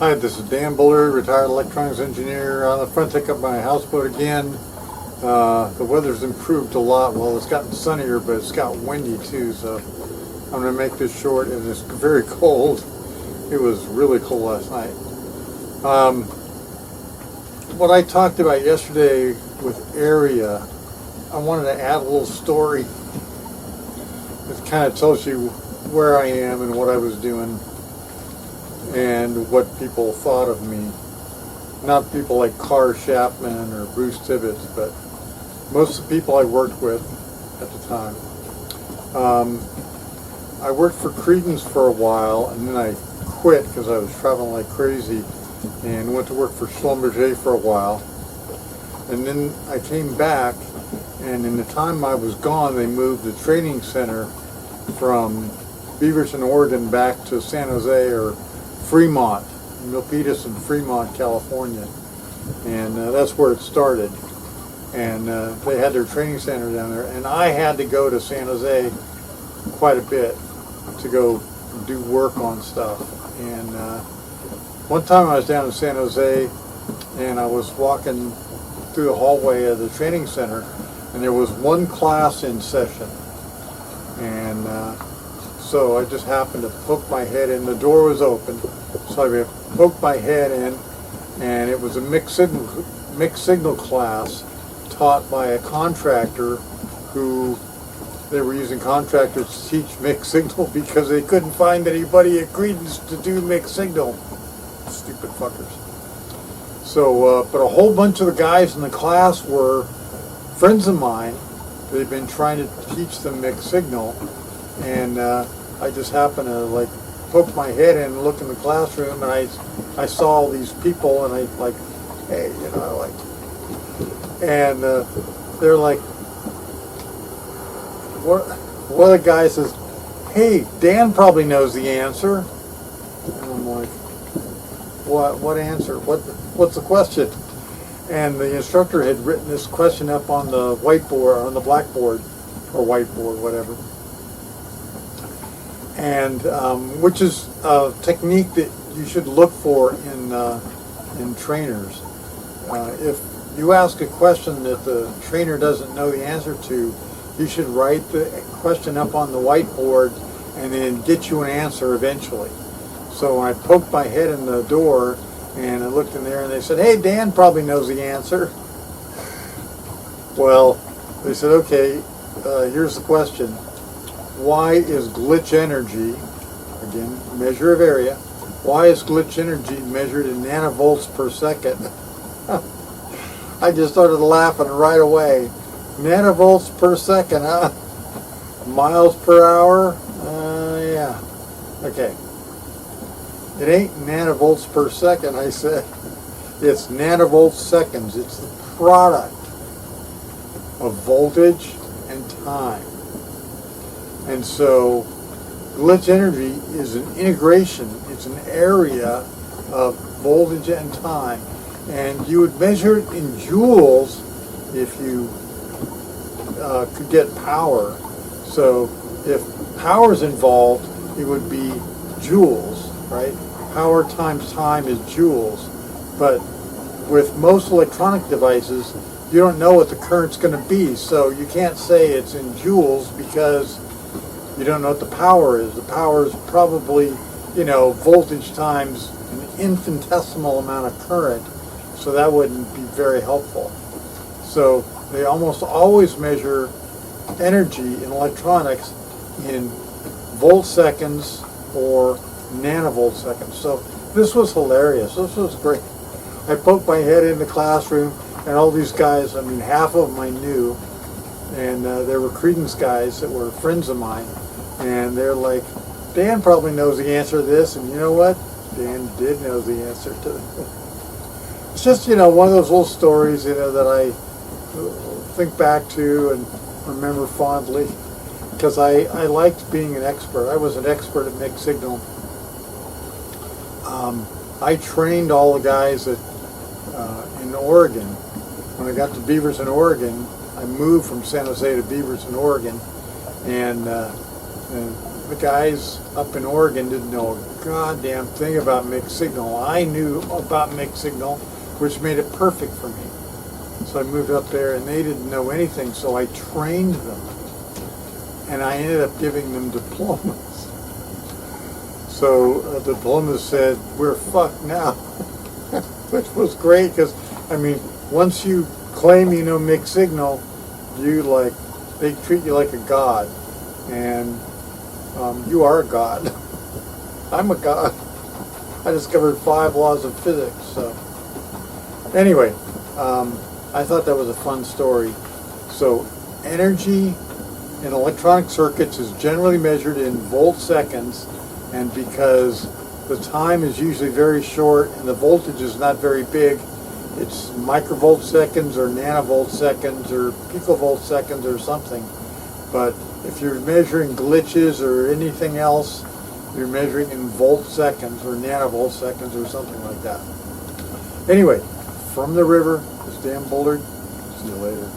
Hi, this is Dan Bullard, retired electronics engineer. On the front deck of my houseboat again. The weather's improved a lot. Well, it's gotten sunnier, but it's got windy too, so I'm going to make this short, and it's very cold. It was really cold last night. What I talked about yesterday with area, I wanted to add a little story. It kind of tells you where I am and what I was doing and what people thought of me. Not people like Carr Chapman or Bruce Tibbets, but most of the people I worked with at the time. I worked for Credence for a while, and then I quit because I was traveling like crazy and went to work for Schlumberger for a while. And then I came back, and in the time I was gone, they moved the training center from Beaverton, Oregon back to San Jose or Fremont, Milpitas in Fremont, California. And that's where it started. And they had their training center down there. And I had to go to San Jose quite a bit to go do work on stuff. And one time I was down in San Jose, and I was walking through the hallway of the training center, and there was one class in session. And so I just happened to poke my head in. The door was open, so I poked my head in, and it was a mixed signal class taught by a contractor who they were using contractors to teach mixed signal because they couldn't find anybody at Credence to do mixed signal. Stupid fuckers. So, but a whole bunch of the guys in the class were friends of mine. They've been trying to teach them mixed signal, and I just happened to like poke my head in and look in the classroom, and I saw all these people, and I like, hey, you know, like, and they're like, one of the guys says, hey, Dan probably knows the answer. And I'm like, what answer? What's the question? And the instructor had written this question up on the whiteboard, on the blackboard, or whiteboard, whatever. And which is a technique that you should look for in trainers. If you ask a question that the trainer doesn't know the answer to, you should write the question up on the whiteboard and then get you an answer eventually. So I poked my head in the door and I looked in there and they said, hey, Dan probably knows the answer. Well, they said, okay, here's the question. Why is glitch energy, again, measure of area, why is glitch energy measured in nanovolts per second? I just started laughing right away. Nanovolts per second, huh? Miles per hour? Yeah. Okay. It ain't nanovolts per second, I said. It's nanovolts seconds. It's the product of voltage and time. And so glitch energy is an integration. It's an area of voltage and time. And you would measure it in joules if you could get power. So if power is involved, it would be joules, right? Power times time is joules. But with most electronic devices, you don't know what the current's going to be. So you can't say it's in joules because you don't know what the power is. The power is probably, you know, voltage times an infinitesimal amount of current. So that wouldn't be very helpful. So they almost always measure energy in electronics in volt seconds or nanovolt seconds. So this was hilarious. This was great. I poked my head in the classroom, and all these guys, I mean, half of them I knew, and there were Credence guys that were friends of mine, and they're like, Dan probably knows the answer to this, and you know what? Dan did know the answer to it. It's just, you know, one of those little stories, you know, that I think back to and remember fondly, because I liked being an expert. I was an expert at mixed signal. I trained all the guys that in Oregon. When I got to Beaverton, Oregon, I moved from San Jose to Beaverton, Oregon, and the guys up in Oregon didn't know a goddamn thing about mixed signal. I knew about mixed signal, which made it perfect for me. So I moved up there, and they didn't know anything, so I trained them. And I ended up giving them diplomas. So the diploma said, "We're fucked now," which was great because, I mean, once you claim you know mixed signal, they treat you like a god, and you are a god. I'm a god. I discovered 5 laws of physics. So anyway, I thought that was a fun story. So energy in electronic circuits is generally measured in volt-seconds, and because the time is usually very short and the voltage is not very big, it's microvolt seconds or nanovolt seconds or picovolt seconds or something. But if you're measuring glitches or anything else, you're measuring in volt seconds or nanovolt seconds or something like that. Anyway, from the river, this Dan Bullard. See you later.